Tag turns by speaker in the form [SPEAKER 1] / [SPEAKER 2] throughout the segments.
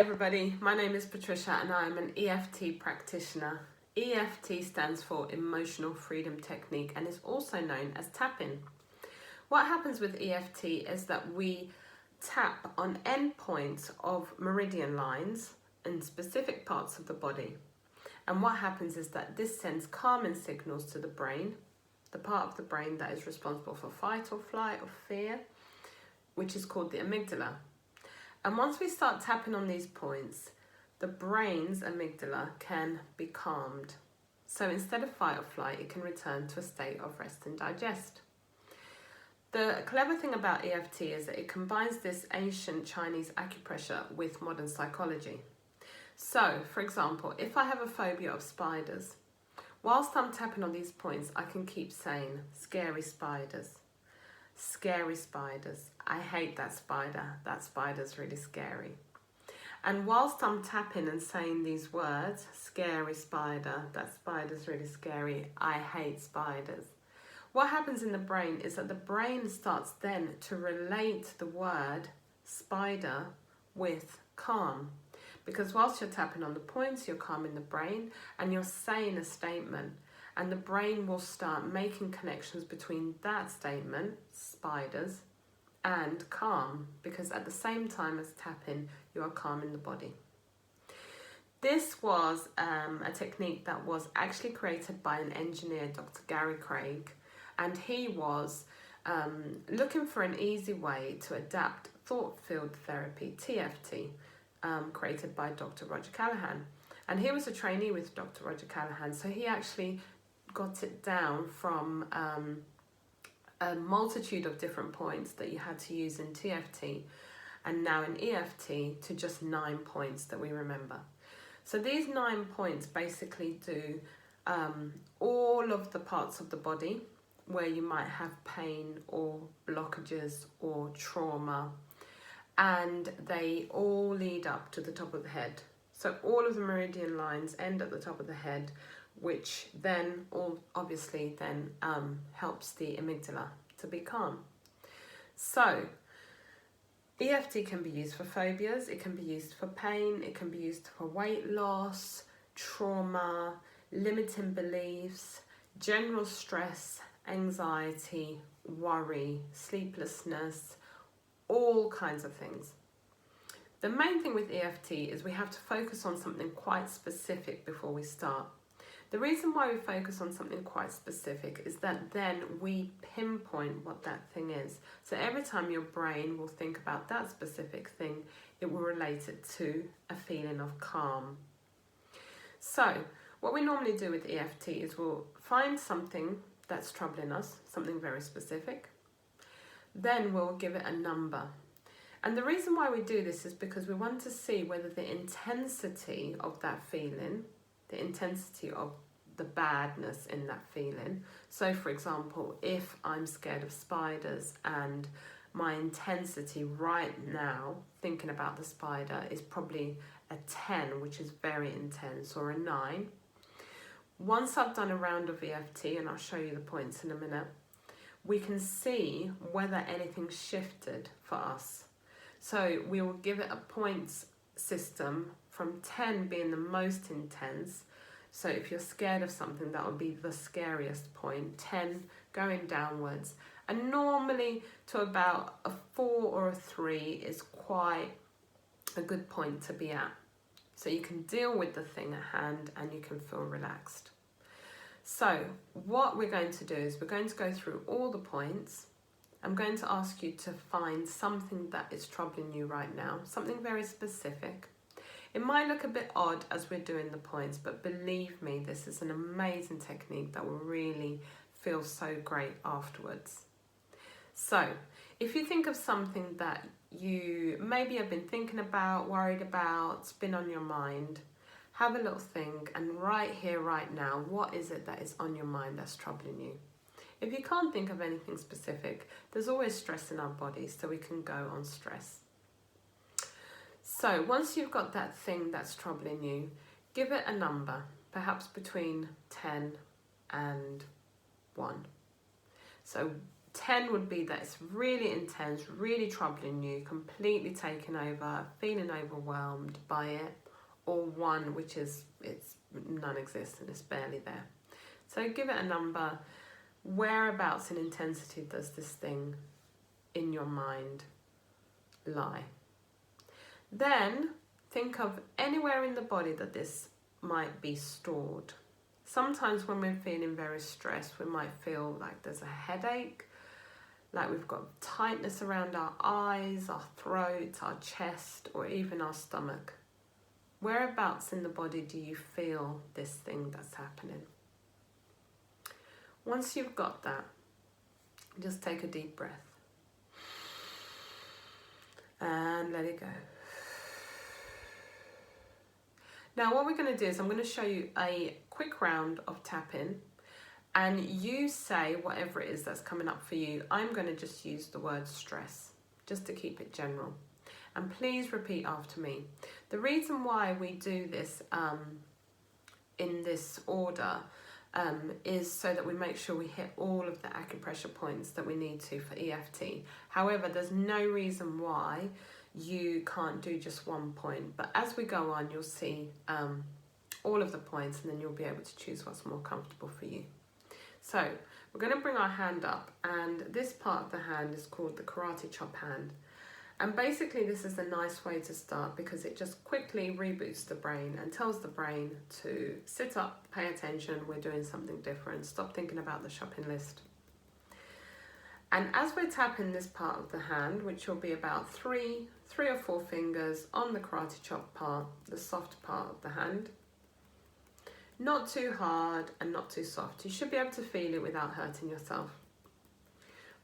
[SPEAKER 1] everybody, my name is Patricia and I am an EFT practitioner. EFT stands for Emotional Freedom Technique and is also known as tapping. What happens with EFT is that we tap on endpoints of meridian lines in specific parts of the body. And what happens is that this sends calming signals to the brain, the part of the brain that is responsible for fight or flight or fear, which is called the amygdala. And once we start tapping on these points, the brain's amygdala can be calmed. So instead of fight or flight, it can return to a state of rest and digest. The clever thing about EFT is that it combines this ancient Chinese acupressure with modern psychology. So, for example, if I have a phobia of spiders, whilst I'm tapping on these points, I can keep saying, scary spiders. Scary spiders. I hate that spider. That spider's really scary. And whilst I'm tapping and saying these words, scary spider, that spider's really scary, I hate spiders, what happens in the brain is that the brain starts then to relate the word spider with calm. Because whilst you're tapping on the points, you're calming the brain and you're saying a statement. And the brain will start making connections between that statement, spiders, and calm, because at the same time as tapping, you are calming the body. This was a technique that was actually created by an engineer, Dr. Gary Craig, and he was looking for an easy way to adapt thought field therapy, TFT, created by Dr. Roger Callahan. And he was a trainee with Dr. Roger Callahan, so he actually got it down from a multitude of different points that you had to use in TFT and now in EFT to just 9 points that we remember. So these 9 points basically do all of the parts of the body where you might have pain or blockages or trauma, and they all lead up to the top of the head. So all of the meridian lines end at the top of the head, which then obviously then helps the amygdala to be calm. So EFT can be used for phobias, it can be used for pain, it can be used for weight loss, trauma, limiting beliefs, general stress, anxiety, worry, sleeplessness, all kinds of things. The main thing with EFT is we have to focus on something quite specific before we start. The reason why we focus on something quite specific is that then we pinpoint what that thing is. So every time your brain will think about that specific thing, it will relate it to a feeling of calm. So what we normally do with EFT is we'll find something that's troubling us, something very specific. Then we'll give it a number. And the reason why we do this is because we want to see whether the intensity of that feeling, the intensity of the badness in that feeling. So for example, if I'm scared of spiders and my intensity right now thinking about the spider is probably a 10, which is very intense, or a 9. Once I've done a round of EFT, and I'll show you the points in a minute, we can see whether anything shifted for us. So we will give it a points system from 10 being the most intense. So if you're scared of something, that would be the scariest point, 10 going downwards. And normally to about a 4 or a 3 is quite a good point to be at. So you can deal with the thing at hand and you can feel relaxed. So what we're going to do is we're going to go through all the points. I'm going to ask you to find something that is troubling you right now, something very specific. It might look a bit odd as we're doing the points, but believe me, this is an amazing technique that will really feel so great afterwards. So if you think of something that you maybe have been thinking about, worried about, it's been on your mind, have a little think and right here, right now, what is it that is on your mind that's troubling you? If you can't think of anything specific, there's always stress in our bodies, so we can go on stress. So once you've got that thing that's troubling you, give it a number, perhaps between 10 and 1. So 10 would be that it's really intense, really troubling you, completely taken over, feeling overwhelmed by it. Or 1, which is it's non-existent, it's barely there. So give it a number. Whereabouts in intensity does this thing in your mind lie? Then think of anywhere in the body that this might be stored. Sometimes when we're feeling very stressed, we might feel like there's a headache, like we've got tightness around our eyes, our throat, our chest, or even our stomach. Whereabouts in the body do you feel this thing that's happening? Once you've got that, just take a deep breath and let it go. Now what we're going to do is I'm going to show you a quick round of tapping, and you say whatever it is that's coming up for you. I'm going to just use the word stress, just to keep it general. And please repeat after me. The reason why we do this in this order is so that we make sure we hit all of the acupressure points that we need to for EFT. However, there's no reason why you can't do just one point. But as we go on, you'll see all of the points, and then you'll be able to choose what's more comfortable for you. So we're going to bring our hand up, and this part of the hand is called the karate chop hand. And basically this is a nice way to start because it just quickly reboots the brain and tells the brain to sit up, pay attention, we're doing something different, stop thinking about the shopping list. And as we're tapping this part of the hand, which will be about three or four fingers on the karate chop part, the soft part of the hand, not too hard and not too soft. You should be able to feel it without hurting yourself.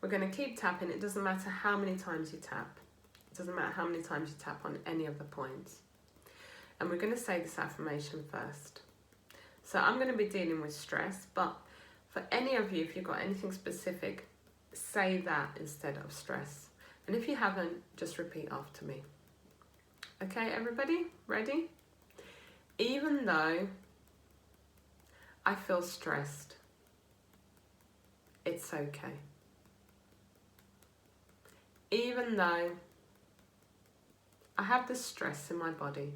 [SPEAKER 1] We're going to keep tapping. It doesn't matter how many times you tap. It doesn't matter how many times you tap on any of the points. And we're going to say this affirmation first. So I'm going to be dealing with stress, but for any of you, if you've got anything specific, say that instead of stress. And if you haven't, just repeat after me. Okay, everybody, ready? Even though I feel stressed, it's okay. Even though I have this stress in my body,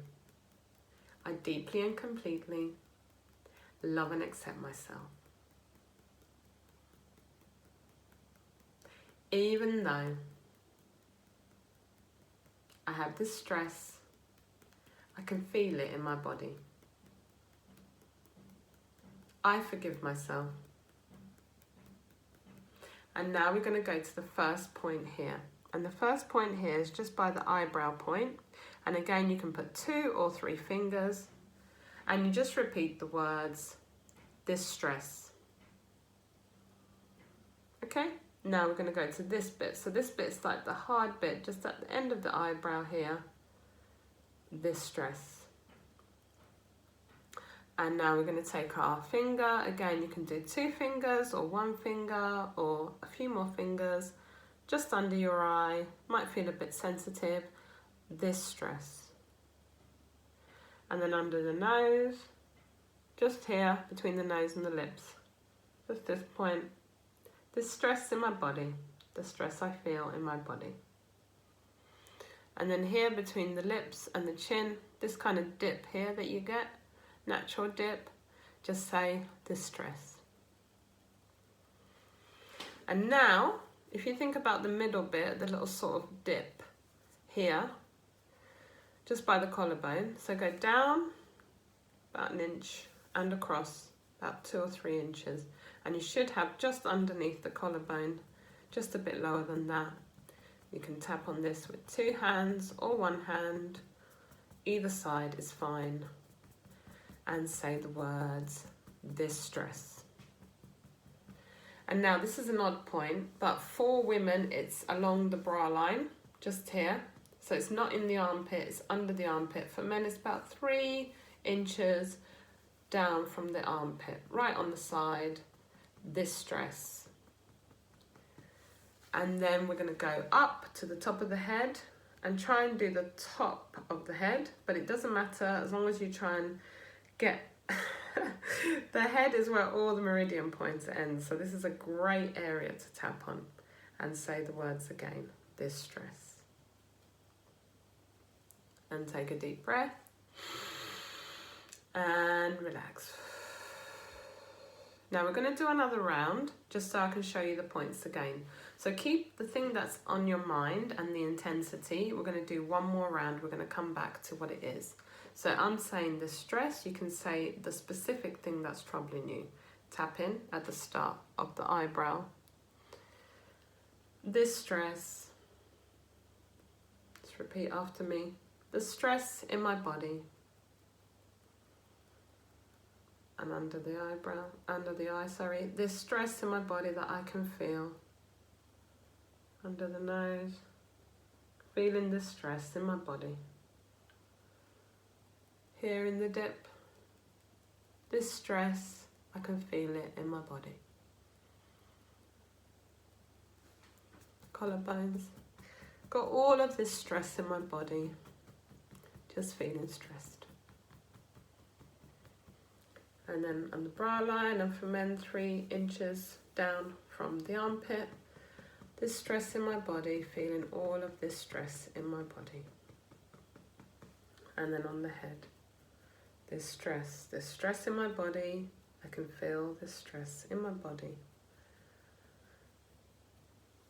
[SPEAKER 1] I deeply and completely love and accept myself. Even though I have this stress, I can feel it in my body. I forgive myself. And now we're going to go to the first point here. And the first point here is just by the eyebrow point. And again, you can put 2 or 3 fingers. And you just repeat the words, distress. Okay? Now we're going to go to this bit. So this bit's like the hard bit, just at the end of the eyebrow here. Distress. And now we're going to take our finger. Again, you can do 2 fingers or 1 finger or a few more fingers just under your eye. Might feel a bit sensitive. Distress. And then under the nose, just here between the nose and the lips. Just this point. Distress in my body. The stress I feel in my body. And then here between the lips and the chin, this kind of dip here that you get, natural dip, just say distress. And now, if you think about the middle bit, the little sort of dip here, just by the collarbone, so go down about 1 inch and across about 2 or 3 inches, and you should have just underneath the collarbone, just a bit lower than that. You can tap on this with 2 hands or 1 hand, either side is fine, and say the words distress. And now this is an odd point, but for women it's along the bra line, just here. So it's not in the armpit, it's under the armpit. For men it's about 3 inches down from the armpit, right on the side, distress. And then we're going to go up to the top of the head and try and do the top of the head, but it doesn't matter as long as you try and get the head is where all the meridian points end, so this is a great area to tap on. and say the words again. Distress. And take a deep breath and relax. Now we're going to do another round just so I can show you the points again. So keep the thing that's on your mind and the intensity. We're going to do one more round. We're going to come back to what it is. So I'm saying the stress. You can say the specific thing that's troubling you. Tap in at the start of the eyebrow. This stress. Just repeat after me. The stress in my body. And under the eye, this stress in my body that I can feel. Under the nose, feeling the stress in my body. Here in the dip, this stress, I can feel it in my body. Collarbones, got all of this stress in my body, just feeling stressed. And then on the brow line and from then 3 inches down from the armpit, this stress in my body, feeling all of this stress in my body. And then on the head, this stress in my body, I can feel this stress in my body.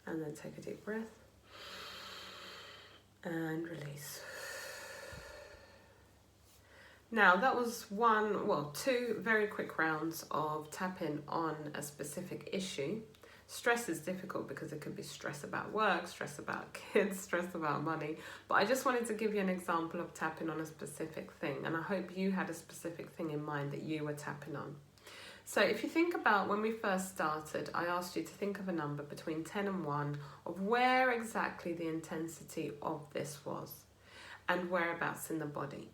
[SPEAKER 1] And then take a deep breath and release. Now that was 2 very quick rounds of tapping on a specific issue. Stress is difficult because it could be stress about work, stress about kids, stress about money. But I just wanted to give you an example of tapping on a specific thing. And I hope you had a specific thing in mind that you were tapping on. So if you think about when we first started, I asked you to think of a number between 10 and 1 of where exactly the intensity of this was and whereabouts in the body.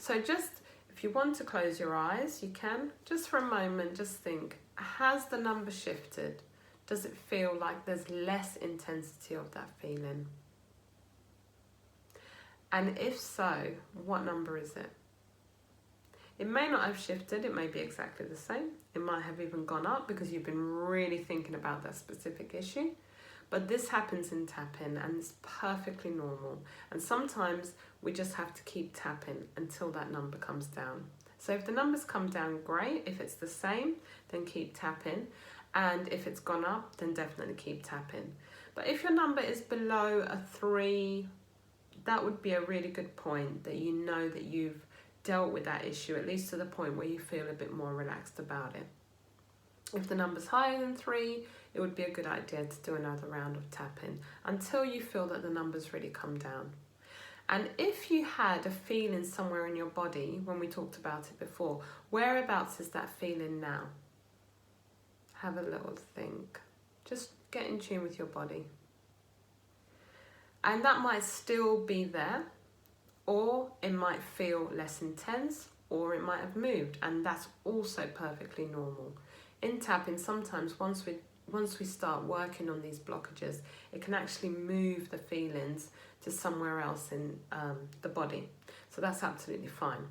[SPEAKER 1] So just, if you want to close your eyes, you can. Just for a moment, just think, has the number shifted? Does it feel like there's less intensity of that feeling? And if so, what number is it? It may not have shifted, it may be exactly the same. It might have even gone up because you've been really thinking about that specific issue. But this happens in tapping and it's perfectly normal. And sometimes we just have to keep tapping until that number comes down. So if the numbers come down, great. If it's the same, then keep tapping. And if it's gone up, then definitely keep tapping. But if your number is below a 3, that would be a really good point that you know that you've dealt with that issue, at least to the point where you feel a bit more relaxed about it. If the number's higher than 3, it would be a good idea to do another round of tapping until you feel that the numbers really come down. And if you had a feeling somewhere in your body, when we talked about it before, whereabouts is that feeling now? Have a little think. Just get in tune with your body. And that might still be there, or it might feel less intense, or it might have moved, and that's also perfectly normal. In tapping, sometimes once we start working on these blockages, it can actually move the feelings to somewhere else in the body. So that's absolutely fine.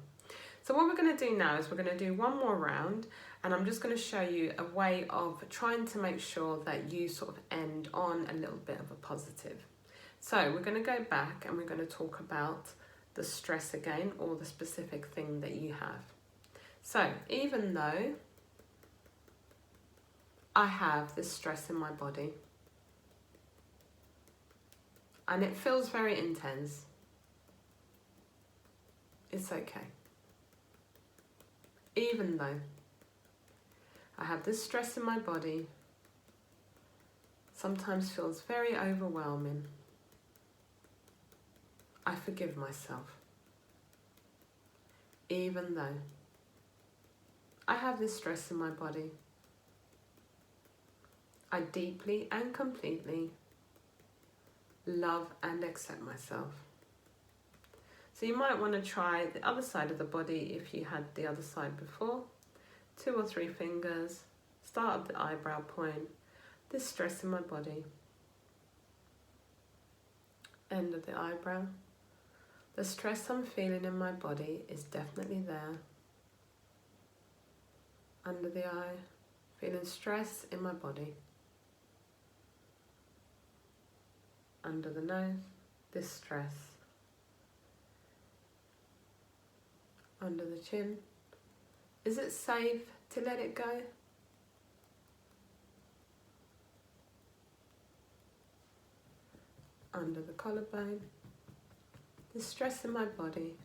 [SPEAKER 1] So what we're going to do now is we're going to do one more round, and I'm just going to show you a way of trying to make sure that you sort of end on a little bit of a positive. So we're going to go back and we're going to talk about the stress again, or the specific thing that you have. So even though I have this stress in my body and it feels very intense, it's okay. Even though I have this stress in my body, sometimes feels very overwhelming, I forgive myself. Even though I have this stress in my body, I deeply and completely love and accept myself. So you might want to try the other side of the body if you had the other side before. 2 or 3 fingers, start at the eyebrow point, this stress in my body, end of the eyebrow. The stress I'm feeling in my body is definitely there. Under the eye, feeling stress in my body. under the nose, distress, under the chin. Is it safe to let it go? Under the collarbone, distress in my body.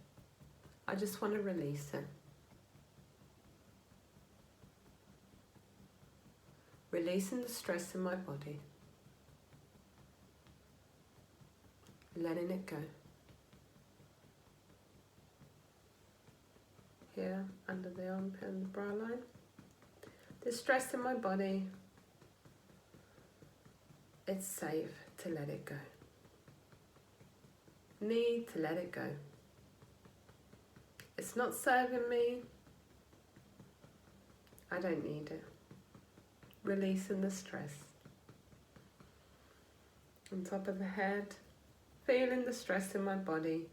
[SPEAKER 1] I just want to release it. Releasing the stress in my body. Letting it go. Here, under the armpit and the bra line. The stress in my body. It's safe to let it go. Need to let it go. It's not serving me. I don't need it. Releasing the stress. On top of the head, feeling the stress in my body,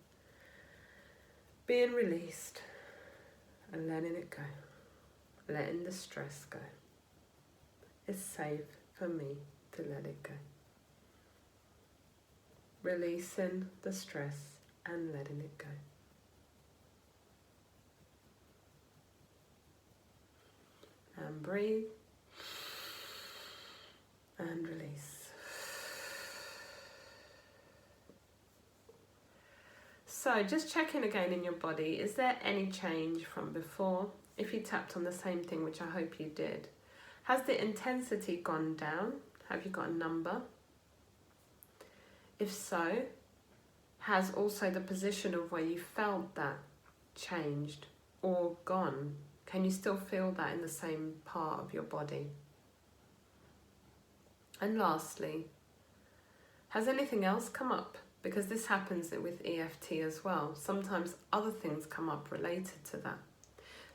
[SPEAKER 1] being released and letting it go, letting the stress go. It's safe for me to let it go. Releasing the stress and letting it go. And breathe and release. So just check in again in your body. Is there any change from before? If you tapped on the same thing, which I hope you did, has the intensity gone down? Have you got a number? If so, has also the position of where you felt that changed or gone? Can you still feel that in the same part of your body? And lastly, has anything else come up? Because this happens with EFT as well. Sometimes other things come up related to that.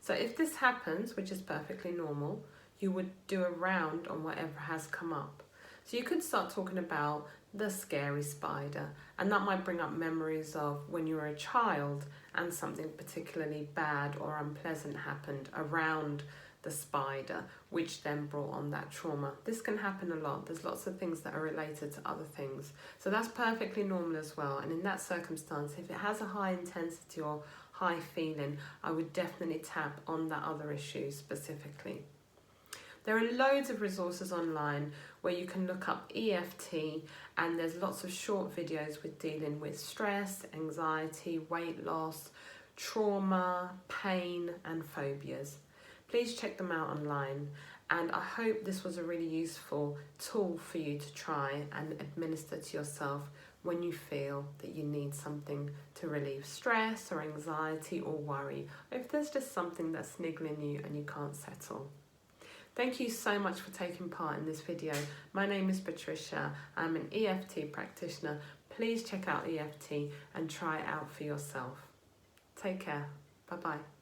[SPEAKER 1] So if this happens, which is perfectly normal, you would do a round on whatever has come up. So you could start talking about the scary spider, and that might bring up memories of when you were a child and something particularly bad or unpleasant happened around the spider, which then brought on that trauma. This can happen a lot. There's lots of things that are related to other things. So that's perfectly normal as well. And in that circumstance, if it has a high intensity or high feeling, I would definitely tap on that other issue specifically. There are loads of resources online where you can look up EFT, and there's lots of short videos with dealing with stress, anxiety, weight loss, trauma, pain, and phobias. Please check them out online, and I hope this was a really useful tool for you to try and administer to yourself when you feel that you need something to relieve stress or anxiety or worry, or if there's just something that's niggling you and you can't settle. Thank you so much for taking part in this video. My name is Patricia. I'm an EFT practitioner. Please check out EFT and try it out for yourself. Take care. Bye-bye.